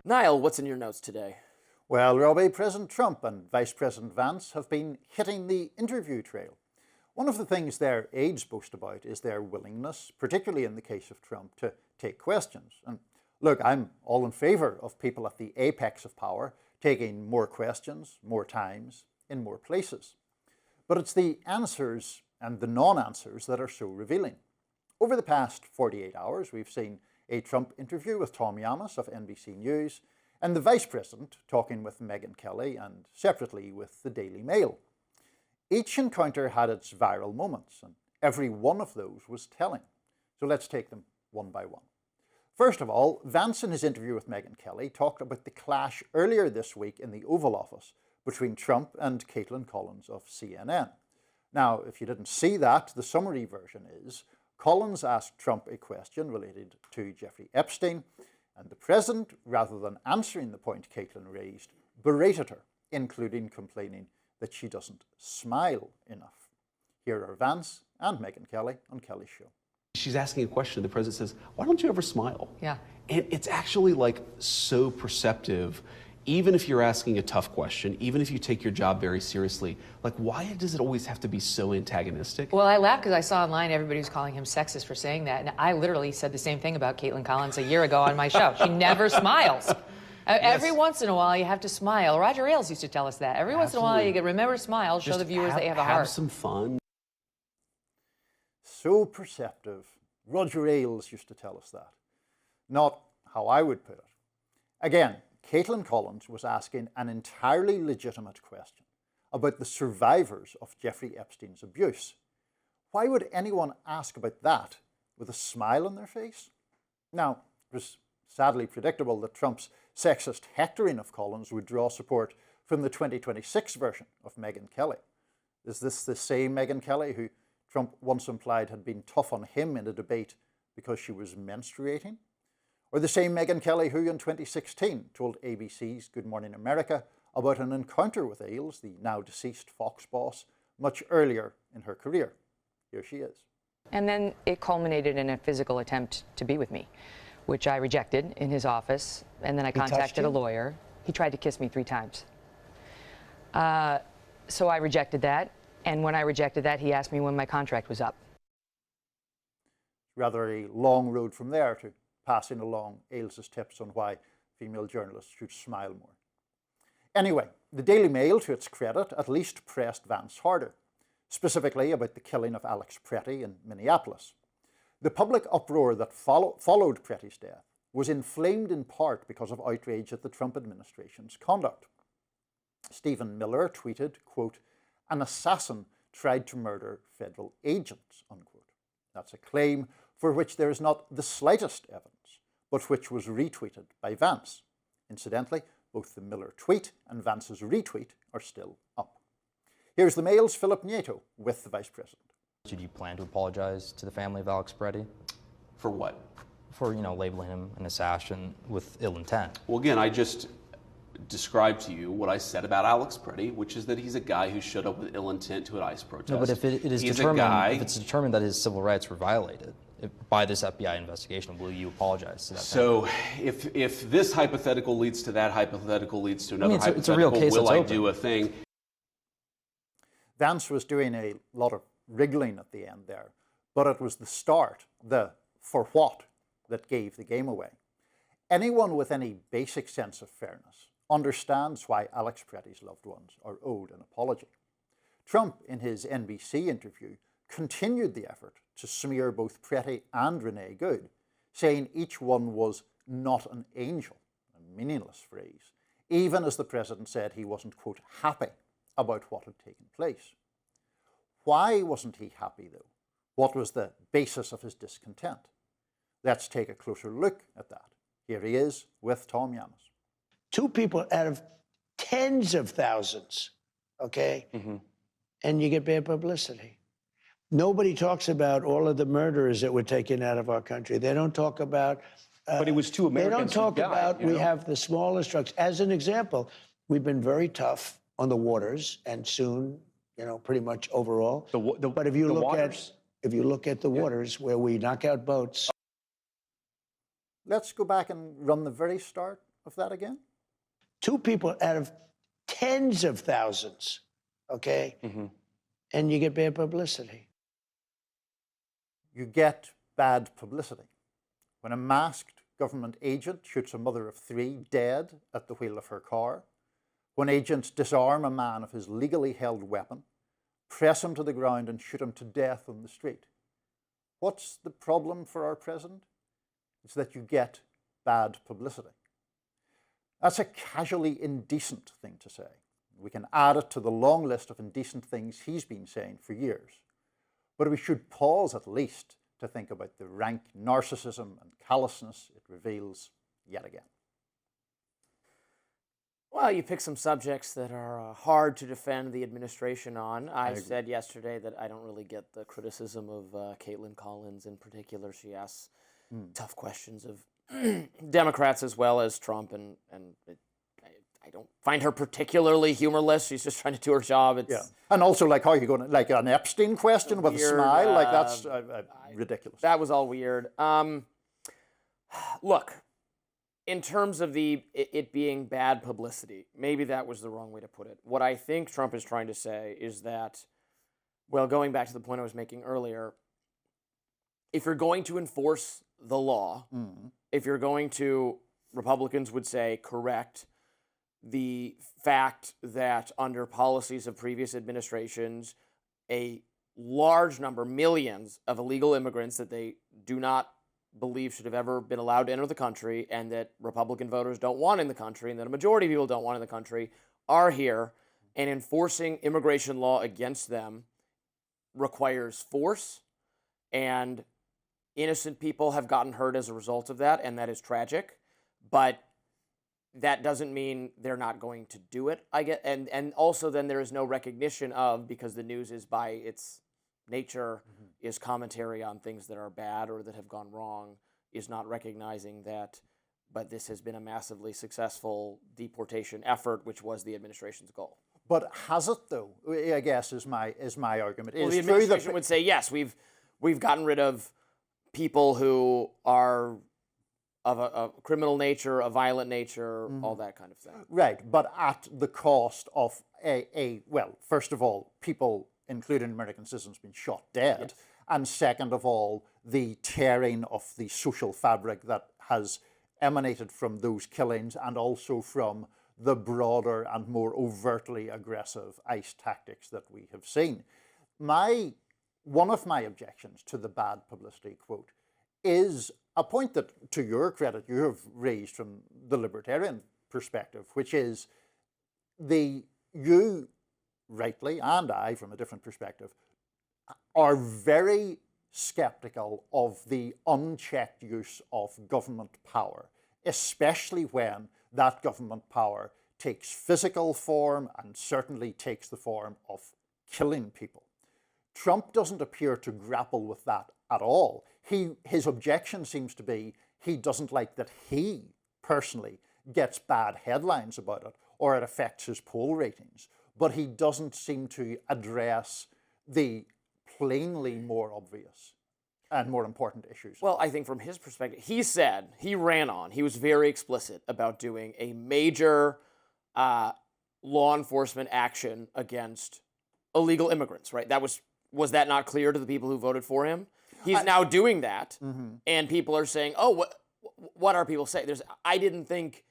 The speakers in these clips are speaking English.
Niall, what's in your notes today? Well, Robbie, President Trump and Vice President Vance have been hitting the interview trail. One of the things their aides boast about is their willingness, particularly in the case of Trump, to take questions. And look, I'm all in favour of people at the apex of power taking more questions, more times, in more places. But it's the answers and the non-answers that are so revealing. Over the past 48 hours, we've seen a Trump interview with Tom Yamas of NBC News and the Vice President talking with Megyn Kelly and separately with the Daily Mail. Each encounter had its viral moments, and every one of those was telling. So let's take them one by one. First of all, Vance in his interview with Megyn Kelly talked about the clash earlier this week in the Oval Office between Trump and Kaitlan Collins of CNN. Now, if you didn't see that, the summary version is Collins asked Trump a question related to Jeffrey Epstein, and the president, rather than answering the point Kaitlan raised, berated her, including complaining that she doesn't smile enough. Here are Vance and Megyn Kelly on Kelly's show. She's asking a question. The president says, "Why don't you ever smile?" Yeah. And it's actually like so perceptive. Even if you're asking a tough question, even if you take your job very seriously, like why does it always have to be so antagonistic? Well, I laughed because I saw online everybody was calling him sexist for saying that. And I literally said the same thing about Kaitlan Collins a year ago on my show. She never smiles. Every once in a while, you have to smile. Roger Ailes used to tell us that. Every once in a while, you can remember to smile, show the viewers that you have a heart. Have some fun. So perceptive. Roger Ailes used to tell us that. Not how I would put it. Again, Kaitlan Collins was asking an entirely legitimate question about the survivors of Jeffrey Epstein's abuse. Why would anyone ask about that with a smile on their face? Now, it was sadly predictable that Trump's sexist hectoring of Collins would draw support from the 2026 version of Megyn Kelly. Is this the same Megyn Kelly who Trump once implied had been tough on him in a debate because she was menstruating? Or the same Megyn Kelly who in 2016 told ABC's Good Morning America about an encounter with Ailes, the now deceased Fox boss, much earlier in her career. Here she is. And then it culminated in a physical attempt to be with me, which I rejected in his office. And then I contacted a lawyer. He tried to kiss me 3 times. So I rejected that. And when I rejected that, he asked me when my contract was up. Rather a long road from there to passing along Ailes's tips on why female journalists should smile more. Anyway, the Daily Mail, to its credit, at least pressed Vance harder, specifically about the killing of Alex Pretti in Minneapolis. The public uproar that followed Pretti's death was inflamed in part because of outrage at the Trump administration's conduct. Stephen Miller tweeted, quote, "An assassin tried to murder federal agents," unquote. That's a claim for which there is not the slightest evidence, but which was retweeted by Vance. Incidentally, both the Miller tweet and Vance's retweet are still up. Here's the Mail's Philip Nieto with the Vice President. Did you plan to apologize to the family of Alex Pretti? For what? For, labeling him an assassin with ill intent. Well, again, I just described to you what I said about Alex Pretti, which is that he's a guy who showed up with ill intent to an ICE protest. No, but if it's determined that his civil rights were violated by this FBI investigation, will you apologize to that? So, if this hypothetical leads to that hypothetical leads to another hypothetical, it's a real case. Will I do a thing? Vance was doing a lot of wriggling at the end there, but it was the start, the for what, that gave the game away. Anyone with any basic sense of fairness understands why Alex Pretti's loved ones are owed an apology. Trump, in his NBC interview, continued the effort to smear both Pretti and Renee good, saying each one was not an angel, a meaningless phrase, even as the president said he wasn't, quote, happy about what had taken place. Why wasn't he happy, though? What was the basis of his discontent? Let's take a closer look at that. Here he is with Tom Yamas. 2 people out of tens of thousands, okay? And you get bad publicity. Nobody talks about all of the murderers that were taken out of our country. They don't talk about... but it was 2 Americans. They don't talk who died, about, we have the smallest trucks. As an example, we've been very tough on the waters, and soon, pretty much overall. But if you look at the waters where we knock out boats... Let's go back and run the very start of that again? 2 people out of tens of thousands, okay? And you get bad publicity. You get bad publicity. When a masked government agent shoots a mother of 3 dead at the wheel of her car, when agents disarm a man of his legally held weapon, press him to the ground and shoot him to death on the street. What's the problem for our president? It's that you get bad publicity. That's a casually indecent thing to say. We can add it to the long list of indecent things he's been saying for years. But we should pause at least to think about the rank narcissism and callousness it reveals yet again. Well, you pick some subjects that are hard to defend the administration on. I said yesterday that I don't really get the criticism of Kaitlan Collins in particular. She asks tough questions of Democrats as well as Trump, and I don't find her particularly humorless. She's just trying to do her job. It's And also, like, how are you going to, like an Epstein question with a smile? Like, that's ridiculous. That was all weird. Look, in terms of it being bad publicity, maybe that was the wrong way to put it. What I think Trump is trying to say is that, well, going back to the point I was making earlier, if you're going to enforce the law, if you're going to, Republicans would say, correct the fact that under policies of previous administrations, a large number, millions of illegal immigrants that they do not believe should have ever been allowed to enter the country, and that Republican voters don't want in the country, and that a majority of people don't want in the country, are here, and enforcing immigration law against them requires force, and innocent people have gotten hurt as a result of that, and that is tragic. But that doesn't mean they're not going to do it, I get, and also then there is no recognition of, because the news is by its nature is commentary on things that are bad or that have gone wrong, is not recognizing that, but this has been a massively successful deportation effort, which was the administration's goal. But has it, though? I guess is my argument. Well, the administration would say, yes, we've gotten rid of people who are of a criminal nature, a violent nature, all that kind of thing. Right, but at the cost of well, first of all, people, including American citizens, being shot dead, yes. And second of all, the tearing of the social fabric that has emanated from those killings, and also from the broader and more overtly aggressive ICE tactics that we have seen. One of my objections to the bad publicity quote is a point that, to your credit, you have raised from the libertarian perspective, which is you rightly, and I from a different perspective, are very skeptical of the unchecked use of government power, especially when that government power takes physical form and certainly takes the form of killing people. Trump doesn't appear to grapple with that at all. His objection seems to be he doesn't like that he personally gets bad headlines about it or it affects his poll ratings, but he doesn't seem to address the plainly more obvious and more important issues. Well, I think from his perspective, he was very explicit about doing a major law enforcement action against illegal immigrants, right? Was that not clear to the people who voted for him? He's now doing that, and people are saying, "Oh, what are people saying?" I didn't think.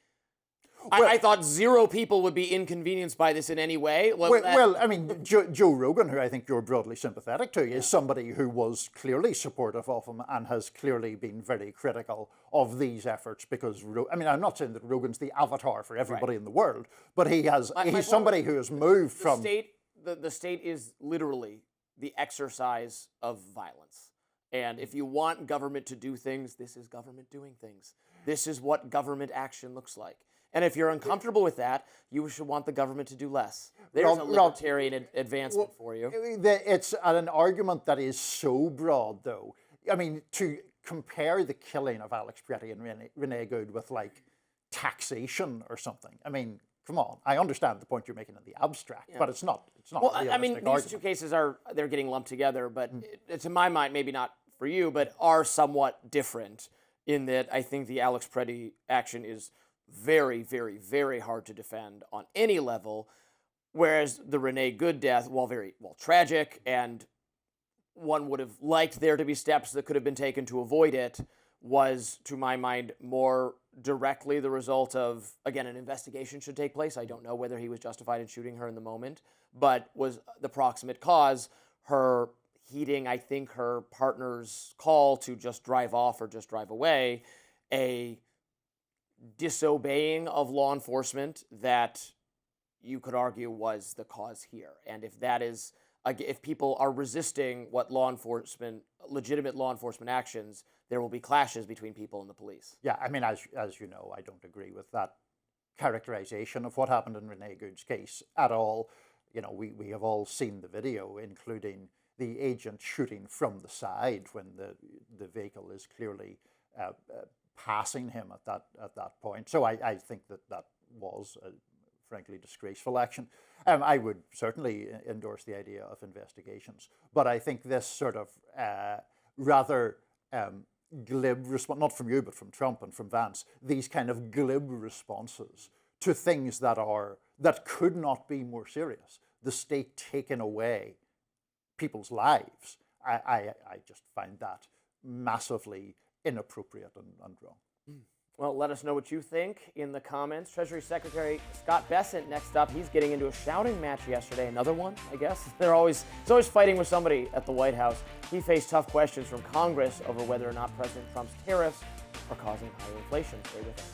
I thought zero people would be inconvenienced by this in any way. Well, I mean, Joe Rogan, who I think you're broadly sympathetic to, is somebody who was clearly supportive of him and has clearly been very critical of these efforts because, I'm not saying that Rogan's the avatar for everybody in the world, but he's somebody who has moved from... The state is literally the exercise of violence. And if you want government to do things, this is government doing things. This is what government action looks like. And if you're uncomfortable with that, you should want the government to do less. There's a libertarian advancement for you. It's an argument that is so broad, though. I mean, to compare the killing of Alex Pretti and Renee Good with, like, taxation or something. I mean, come on. I understand the point you're making in the abstract, but it's not. Well, I mean, these two cases they're getting lumped together, but to my mind, maybe not for you, but are somewhat different in that I think the Alex Pretti action is very, very, very hard to defend on any level. Whereas the Renee Good death, while tragic, and one would have liked there to be steps that could have been taken to avoid it, was, to my mind, more directly the result of, again, an investigation should take place. I don't know whether he was justified in shooting her in the moment, but was the proximate cause her heeding, I think, her partner's call to just drive off or just drive away, a disobeying of law enforcement that you could argue was the cause here. And if that is, if people are resisting what legitimate law enforcement actions, there will be clashes between people and the police. Yeah, I mean, as you know, I don't agree with that characterization of what happened in Renee Good's case at all. You know, we have all seen the video, including the agent shooting from the side when the vehicle is clearly passing him at that point. So I think that was a frankly disgraceful action. I would certainly endorse the idea of investigations, but I think this sort of rather glib response, not from you, but from Trump and from Vance, these kind of glib responses to things that could not be more serious. The state taking away people's lives. I just find that massively inappropriate and wrong. Well, let us know what you think in the comments. Treasury Secretary Scott Bessent next up. He's getting into a shouting match yesterday. Another one, I guess. He's always fighting with somebody at the White House. He faced tough questions from Congress over whether or not President Trump's tariffs are causing higher inflation. Stay with us.